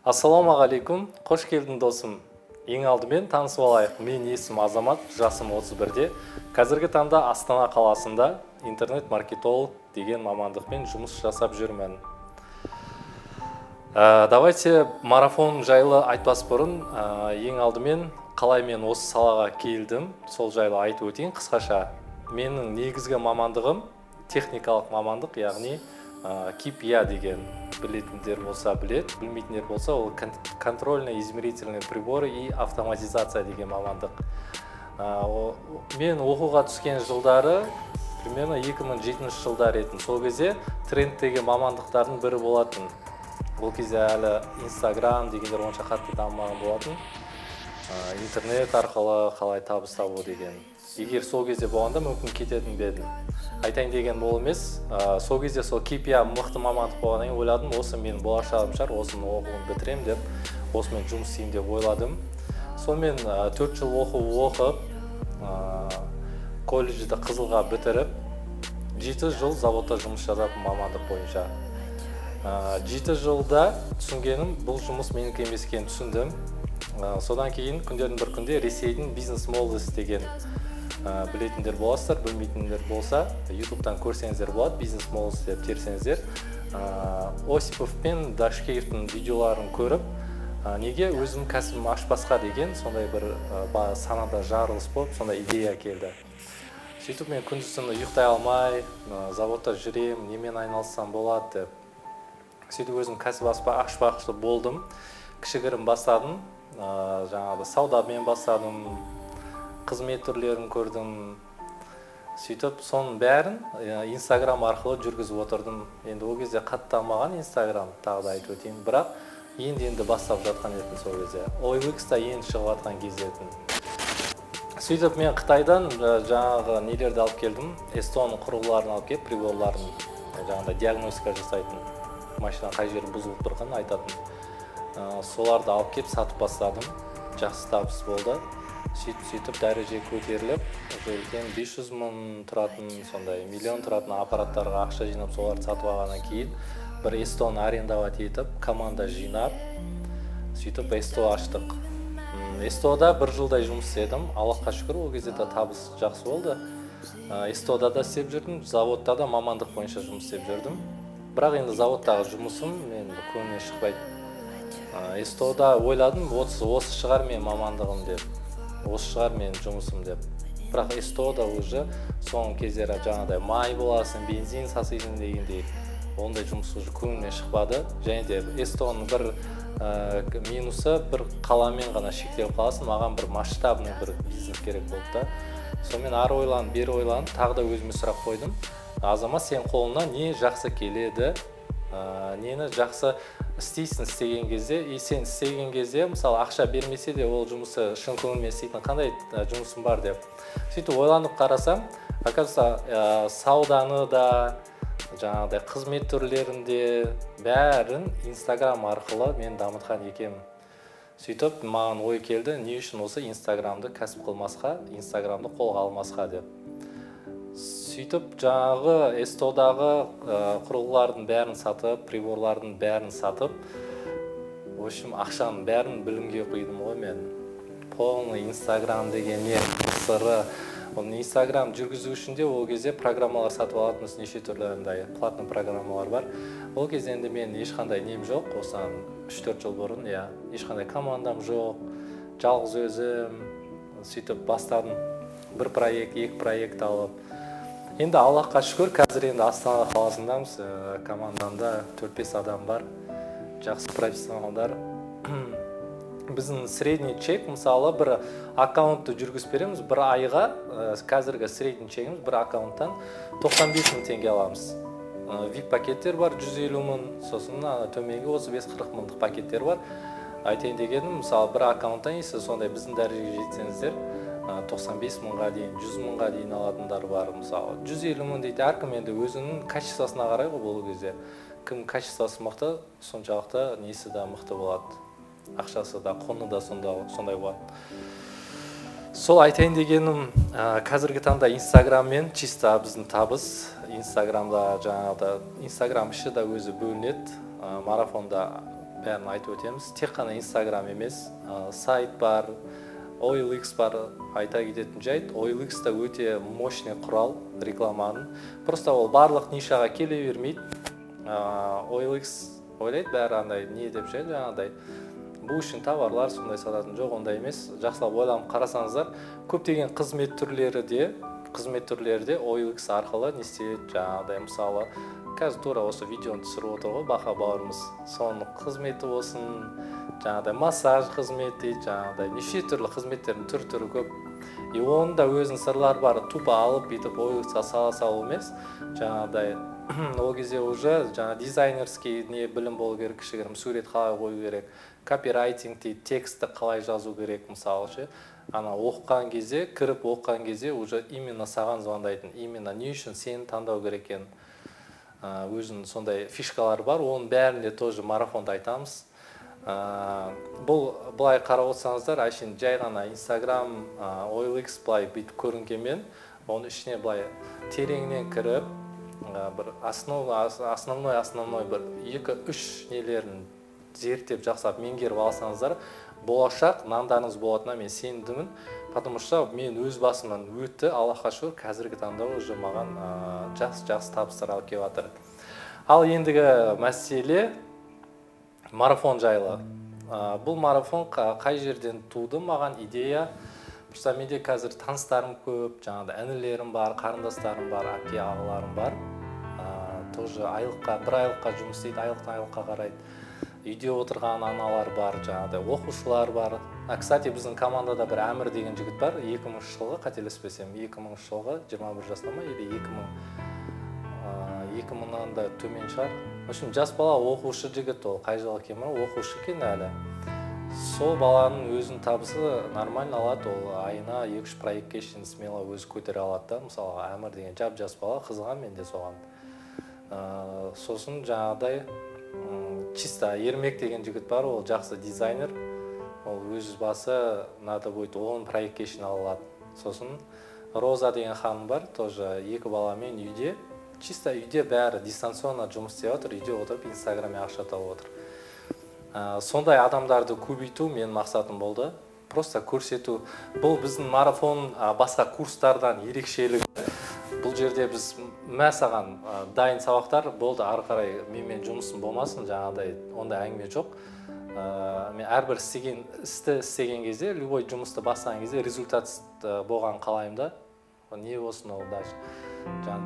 Ассалаумағалейкум, қош келдің досым. Ең алдымен танысып алайық. Мен есім Азамат, жасым 31-де. Қазіргі таңда Астана қаласында интернет-маркетолог деген мамандықпен жұмыс жасап жүрмін. Давайте марафон жайлы айтпас бұрын, ең алдымен қалай мен осы салаға келдім, сол жайлы айтып өтейін қысқаша. Менің негізгі мамандығым техникалық мамандық, яғни KPI деген. Білетіндер болса білет, білмейтіндер болса ол контрольно-измерительные приборы и автоматизация деген мамандық. Мен оқуға түскен жылдары примерно 2007 жылдар етін. Сол кезде трендтегі мамандықтардың бірі болатын. Ол кезде әлі Instagram дегендер онша қатты дамымаған болатын. Интернет арқылы қалай табыс табу деген. Егер сол кезде болғанда мүмкін кететін бедім. Айтайын деген ол емес, сол кезде сол KPI мықты мамандық болғаннан кейін ойладым, осы мен болашағым шығар, осыны оқуын бітірем деп, осымен жұмыс істеймін деп ойладым. Сонымен 4 жыл оқып, колледжді Қызылға бітіріп, 7 жыл заводта жұмыс жасадым мамандық бойынша. 7 жылда түсінгенім, бұл жұмыс менікі емес екенін түсіндім. Содан кейін күндердің бір күнде Ресейдің бизнес молодость деген білетіндер боласыздар, білмейтіндер болса, YouTube-тан көрсеңіздер болады, бизнес молодость деп терсеңіздер. Осипов пен Дашкеевтің видеоларын көріп, неге өзім кәсібім ашпасқа деген сондай бір санада жарылыс болып, сондай идея келді. Сөйтіп мен күндіз-түні ұйықтай алмай, заводта жүрем, немен айналыссам болады деп. Сөйтіп өзім кәсіп ашпақшы болдым. Кішігірім бастадым, жаңағы саудамен бастадым, қызмет түрлерін көрдім. Сөйтіп соның бәрін Instagram арқылы жүргізіп отырдым. Енді ол кезде қатты дамымаған Instagram, тағы да айтып өтейін, бірақ енді бастап жатқан етін сол кезде. OLX-та енді шығып жатқан кезде етін. Сөйтіп мен Қытайдан жаңағы нелерді алып келдім, Эстоның құрылғыларын алып келіп, приборларын, жаңағыда диагностика жасайтын, машина қай жері бұзылып тұрғанын айтатын. Соларды алып келіп сатып бастадым. Жақсы табыс болды. Сөйтіп дәреже көтеріліп, 500 мың тұратын, сондай миллион тұратын аппараттарға ақша жинап, соларды сатып алғаннан кейін бір Эстоны арендовать етіп, команда жинап, сөйтіп Эсто аштық. Эстода бір жылдай жұмыс істедім. Аллахқа шүкір, ол кезде де табыс жақсы болды. Эстода да істеп жүрдім, заводта да мамандық бойынша жұмыс істеп жүрдім. Бірақ енді заводтағы жұмысым мен көңілімнен шықпайды. Эстода ойладым, осы шығар мен мамандығым деп. Осы шығар мен жұмысым деп. Бірақ Эстода уже соңғы кездері жаңағыдай май боласын, бензин сасыйсын дегендей ондай жұмыс уже көңілімнен шықпады. Және де Эстоның бір минусы бір қаламен ғана шектеліп қаласың, маған бір масштабный бір бизнес керек болды да. Сонымен ары ойланып, бері ойланып, тағы да өзіме сұрақ қойдым. Азамат, сен қолыңнан не жақсы келеді? Нені жақсы істейсің істеген кезде, сен істеген кезде, мысалы, ақша бермесе де ол жұмысы шын көңілмен істейтін қандай жұмысым бар деп. Сөйтіп ойланып қарасам, оказывается, сауданы да, жаңағыдай қызмет түрлерінде бәрін Instagram арқылы мен дамытқан екенмін. Сөйтіп маған ой келді, не үшін осы Instagramды кәсіп қылмасқа, Instagramды қолға алмасқа деп. Сөйтіп жаңағы Эстодағы құрылғылардың бәрін сатып, приборлардың бәрін сатып, в общем, ақшаның бәрін білімге құйдым ғой мен. Полный Instagram деген не сыры. Instagram жүргізу үшін де ол кезде программалар сатып алатынбыз, неше түрлерінде платный программалар бар. Ол кезде енді мен ешқандай нем жоқ, осыдан 3-4 жыл бұрын, ешқандай командам жоқ, жалғыз өзім. Сөйтіп бастадым, бір проект, екі проект алып. Енді Аллахқа шүкір, қазір енді Астана қаласындамыз, командамда 4-5 адам бар, жақсы профессионалдар. Біздің средний чек, мысалы, бір аккаунтты жүргізіп береміз, бір айға, қазіргі средний чегіміз бір аккаунттан 95 мың теңге аламыз. VIP пакеттер бар, 150 мың, сосын төменгі 35-40 мыңдық пакеттер бар. Айтайын дегенім, мысалы, бір аккаунттан сондай біздің дәрежеге жетсеңіздер, 95 мыңға дейін, 100 мыңға дейін алатындар бар, мысалы. 150 мың дейді, әркім енді өзінің качествосына қарай ғой бұл кезде. Кім качествосы мықты, соншалықты несі да мықты болады. Ақшасы да, құны да сондай болады. Сол айтайын дегенім, қазіргі таңда Instagramмен чисто біздің табыс. Instagramда жаңағыда, Instagram іші да өзі бөлінеді. Марафонда бәрін айтып өтеміз. Тек қана Instagram емес, сайт бар, OLX бар. Айта кететін жайт, OLX та өте мощный құрал рекламаның. Просто ол барлық нишаға келе бермейді. OLX ойлайды бәрі андай не деп жайды жаңағыдай. Бұл үшін товарлар сондай сататын жоқ, ондай емес. Жақсылап ойланып қарасаңыздар, көптеген қызмет түрлері де OLX арқылы не істейді жаңағыдай. Мысалы, қазір тура осы видеоны түсіріп отыр ғой, Баха бауырымыз. Соның қызметі болсын, жаңағыдай массаж қызметі, жаңағыдай неше түрлі қызметтердің түрі көп. И оның да өзінің сырлары бар. Тупа алып бүйтіп OLX-қа салу емес, жаңағыдай ол кезде уже жаңа дизайнерский не білім болу керек, кішігірім сурет қалай қою керек, копирайтинг дейді, текстті қалай жазу керек, мысалы ше. Ана оқыған кезде, кіріп оқыған кезде уже именно саған звондайтын, именно не үшін сені таңдау керек екен. Өзінің сондай фишкалар бар, оның бәрінде тоже марафонда айтамыз. Бұлай қарап отырсаңыздар, әшейін жай ғана Instagram, OLX былай бүйтіп көрінгенмен, оның ішіне былай тереңнен кіріп, бір основной бір 2-3 нелерін зерттеп жақсап меңгеріп алсаңыздар, болашақ нандарыңыз болатынына мен сенімдімін. Потому что мен өз басымнан өтті, Аллахқа шүкір, қазіргі таңда уже маған жақсы табыстар алып келіп жатыр. Ал ендігі мәселе марафон жайлы. Бұл марафон қай жерден туды маған идея? Просто менде қазір таныстарым көп, жаңағыдай інілерім бар, қарындастарым бар, әке ағаларым бар. Тоже бір айлыққа жұмыс істейді, айлықтан айлыққа қарайды. Үйде отырған аналар бар, жаңағыдай оқушылар бар. Кстати, біздің командада бір Әмір деген жігіт бар, 2000 жылғы, қателеспесем, 2000 жылғы, 21 жаста ма, или 2000-нан да төмен шығар. В общем, жас бала оқушы жігіт, ол қай жылы екен, оқушы екен әлі. Сол баланың өзінің табысы нормально алады, ол айына 2-3 проектке шейін смело өзі көтере алады да. Мысалы, Әмір деген жас бала, қызған мен де соған. Сосын жаңағыдай чисто Ермек деген жігіт бар, ол жақсы дизайнер. Ол өз басы надо будет 10 проектке шейін алады. Сосын Роза деген ханым бар, тоже 2 баламен үйде. Чисто үйде бәрі дистанционно жұмыс істеп отыр, үйде отырып Инстаграме ақша тауып отыр. Сондай адамдарды көбейту менің мақсатым болды. Просто көрсету. Бұл біздің марафон басқа курстардан ерекшелігі. Бұл жерде біз саған дайын сабақтар болды, ары қарай менімен жұмысым болмасын, жаңағыдай ондай әңгіме жоқ. Мен әрбір істі істеген кезде, любой жұмысты бастаған кезде результат болған қалаймын да. Не болсын ол даже.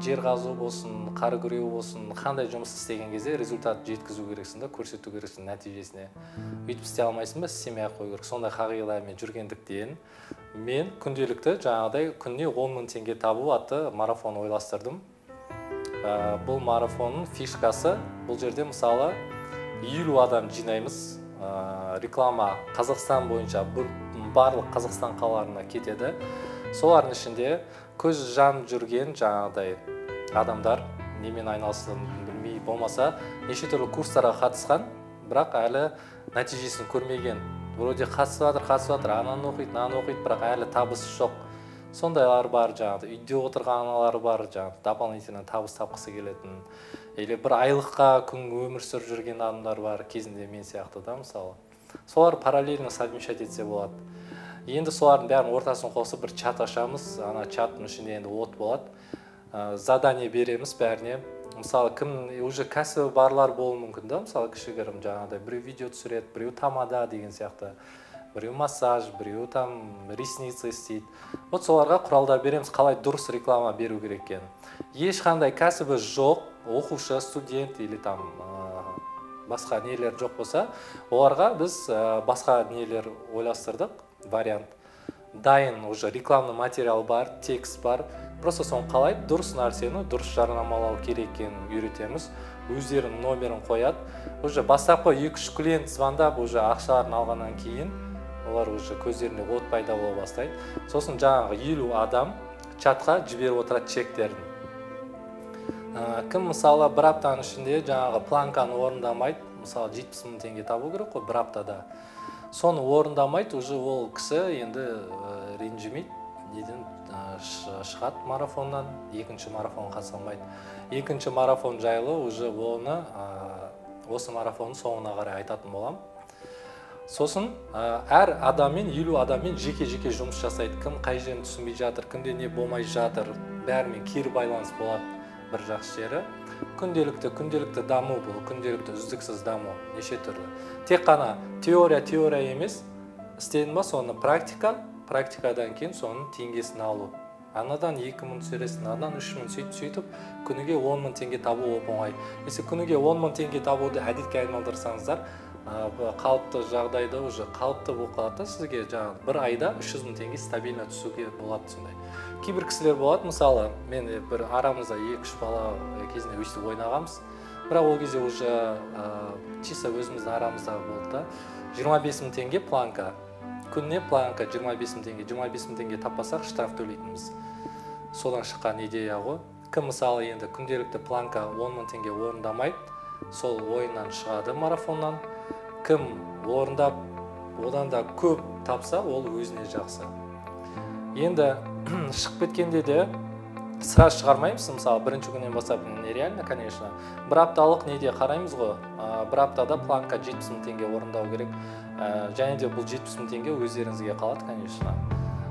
Жер қазу болсын, қар күреу болсын, қандай жұмыс істеген кезде результат жеткізу керексің да, көрсету керексің нәтижесіне. Өйтіп істей алмайсың ба, істемей ақ қою керек. Сондай қағидамен жүргендіктен мен күнделікті жаңағыдай күніне 10.000 теңге табу атты марафон ойластырдым. Бұл марафонның фишкасы, бұл жерде мысалы 50 адам жинаймыз. Реклама Қазақстан бойынша барлық Қазақстан қалаларына кетеді. Солардың ішінде көз жанып жүрген жаңағыдай адамдар, немен айналысын білмей болмаса, неше түрлі курстарға қатысқан, бірақ әлі нәтижесін көрмеген. Вроде қатысып жатыр, ананы оқиды, бірақ әлі табысы жоқ. Сондайлар бар, жаңағыдай үйде отырған аналар бар, жаңағыдай дополнительно табыс тапқысы келетін. Или бір айлыққа күн өмір сүріп жүрген адамдар бар, кезінде мен сияқты да, мысалы. Солар параллельно совмещать етсе болады. Енді солардың бәрін ортасын қосып бір чат ашамыз. Ана чаттың ішінде енді от болады. Задание береміз бәріне. Мысалы, кім уже кәсібі барлар болуы мүмкін да, мысалы кішігірім жаңағыдай біреу видео түсіреді, біреу тамада деген сияқты. Біреу массаж, біреу там ресницы істейді. Вот соларға құралдар береміз, қалай дұрыс реклама беру керек екенін. Ешқандай кәсібі жоқ, оқушы, студент или там басқа нелер жоқ болса, оларға біз басқа нелер ойластырдық, вариант. Дайын уже рекламный материал бар, текст бар. Просто соны қалай дұрыс нәрсені, дұрыс жарнамалау керек екенін үйретеміз. Өздерінің номерін қояды. Уже бастапқы 2-3 клиент звондап, уже ақшаларын алғаннан кейін, олар уже көздеріне от пайда бола бастайды. Сосын жаңағы 50 адам чатқа жіберіп отырады чектерін. Кім мысалы бір аптаның ішінде жаңағы планканы орындамайды, мысалы 70.000 теңге табу керек қой бір аптада. Соны орындамайды, уже ол кісі енді ренжімейді, неден шығады марафоннан, екінші марафон қатыса алмайды. Екінші марафон жайлы уже оны осы марафонның соңына қарай айтатын болам. Сосын әр адаммен 50 адаммен жеке-жеке жұмыс жасайды. Кім қай жерін түсінбей жатыр, кімде не болмай жатыр, бәрімен кері байланыс болады. Бір жақсы жері күнделікті даму, бұл күнделікті үздіксіз даму неше түрлі. Тек қана теория емес, істедің ба соны практикадан кейін соның теңгесін алу. Анадан 2000 түсіресің, анадан 3000 сөйтіп, күніге 10 000 теңге табу оңай. Если күніге 10 000 теңге табуды әдетке айналдырсаңыздар, қалыпты жағдайда уже қалыпты болып қалады, сізге жаңағы бір айда 300 000 теңге стабильно түсуге болады сондай. Кейбір кісілер болады, мысалы, мен бір арамызда 2-3 бала кезінде өйстіп ойнағамыз, бірақ ол кезде уже чисто өзіміздің арамызда болды да, 25 000 теңге планка, күніне планка 25 000 теңге, 25 000 теңге таппасақ штраф төлейтінбіз. Содан шыққан идея ғой. Кім мысалы енді күнделікті планка 10 000 теңге орындамайды, сол ойыннан шығады марафоннан. Кім орындап, одан да көп тапса, ол өзіне жақсы. Енді шығып кеткенде де сразу шығармаймыз, мысалы бірінші күннен бастап нереально, конечно. Бір апталық неде қараймыз ғой, бір аптада планка 70 000 теңге орындау керек. Және де бұл 70 000 теңге өздеріңізге қалады, конечно.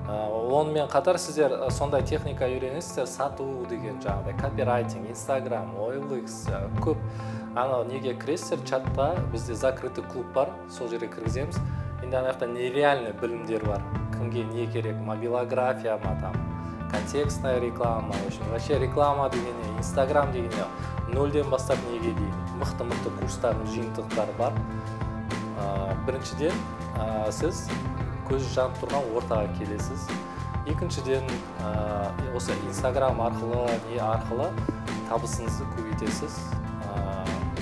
Онымен қатар сіздер сондай техника үйренесіздер, сату деген жаңағыдай, копирайтинг, Instagram, OLX, көп. Неге кіресіздер, чатта бізде закрытый клуб бар, сол жерге кіргіземіз. Енді анаяқта нереальный білімдер бар. Кімге не керек, мобилография ма, там, контекстная реклама, вообще реклама дегене, Instagram дегене, нөлден бастап неге дейін. Мықты курстардың жиынтықтары бар. Біріншіден, сіз көз жанып тұрған ортаға келесіз. Екіншіден, осы Instagram арқылы табысыңызды көбейтесіз.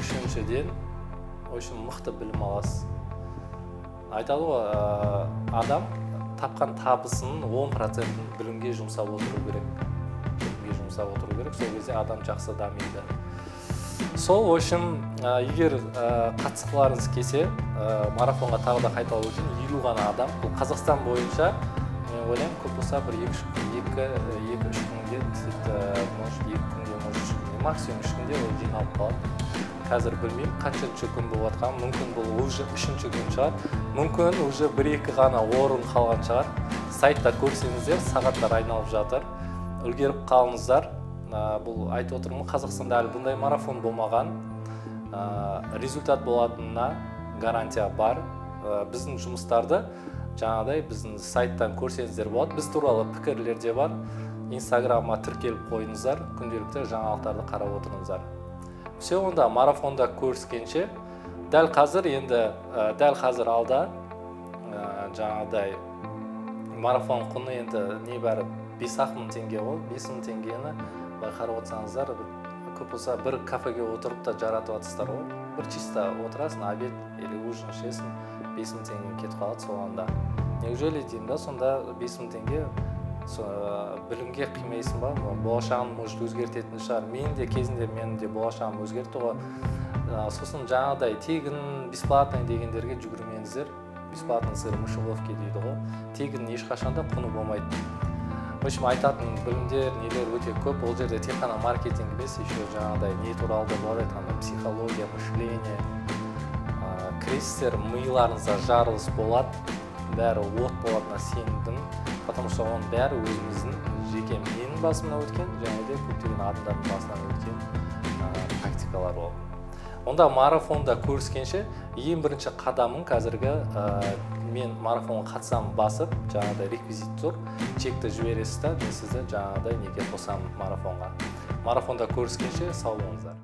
Үшіншіден, мықты білім аласыз. Айтады ғой, адам тапқан табысының 10%-ін білімге жұмсап отыру керек. Сол кезде адам жақсы дамиды. Сол үшін, егер қатысқыларыңыз келсе, марафонға тағы да қайталау үшін 50 ғана адам. Бұл Қазақстан бойынша, мен ойлаймын, көп болса бір 2-3 күнде, максимум 3 күнде ол жиналып қалады. Қазір білмеймін, қаншыншы күн болып атқан, мүмкін бұл уже 3-ші күн шығар, мүмкін уже 1-2 ғана орын қалған шығар. Сайтта көрсеңіздер, сағаттар айналып жатыр, үлгеріп қалыңыздар. Бұл айтып отырмын, Қазақстанда әлі бұндай марафон болмаған, результат болатынына гарантия бар. Біздің жұмыстарды жаңағыдай біздің сайттан көрсеңіздер болады. Біз туралы пікірлер де бар. Инстаграмға тіркеліп қойыңыздар, күнделікті жаңалықтарды қарап отырыңыздар. Все, онда марафонда көріскенше, дәл қазір алда жаңағыдай марафон құны енді небәрі 5 000 теңге ғой, 5 000 теңгені қарап отырсаңыздар, көп болса бір кафеге отырып та жаратып атсыздар ғой. Бір чисто отырасың, обед или ужин ішесің, 5 000 теңге кетіп қалады соғанда. Неужели деймін да, сонда 5 000 теңге білімге қимайсың ба? Болашағын может өзгертетін шығар. Мен де кезінде болашағым өзгерті ғой. Сосын жаңағыдай тегін, бесплатный дегендерге жүгірмеңіздер. Бесплатный сыр мышеловки дейді ғой. Тегін ешқашанда құны болмайды. В общем, айтатын білімдер, нелер өте көп. Ол жерде тек қана маркетинг емес, еще жаңағыдай не туралы да болады, психология, мышление. Кіресіздер, миыларыңызда жарылыс болады, бәрі от болатына сендім. Потому что оның бәрі өзіміздің жеке менің басымнан өткен, және де көптеген адамдардың басынан өткен практикалар ол. Онда марафонда көріскенше, ең бірінші қадамын қазіргі мен марафонға қатысам басып, жаңағыдай реквизит тұр, чекті жібересіз да, мен сізді жаңағыдай неге қосамын марафонға. Марафонда көріскенше сау болыңыздар.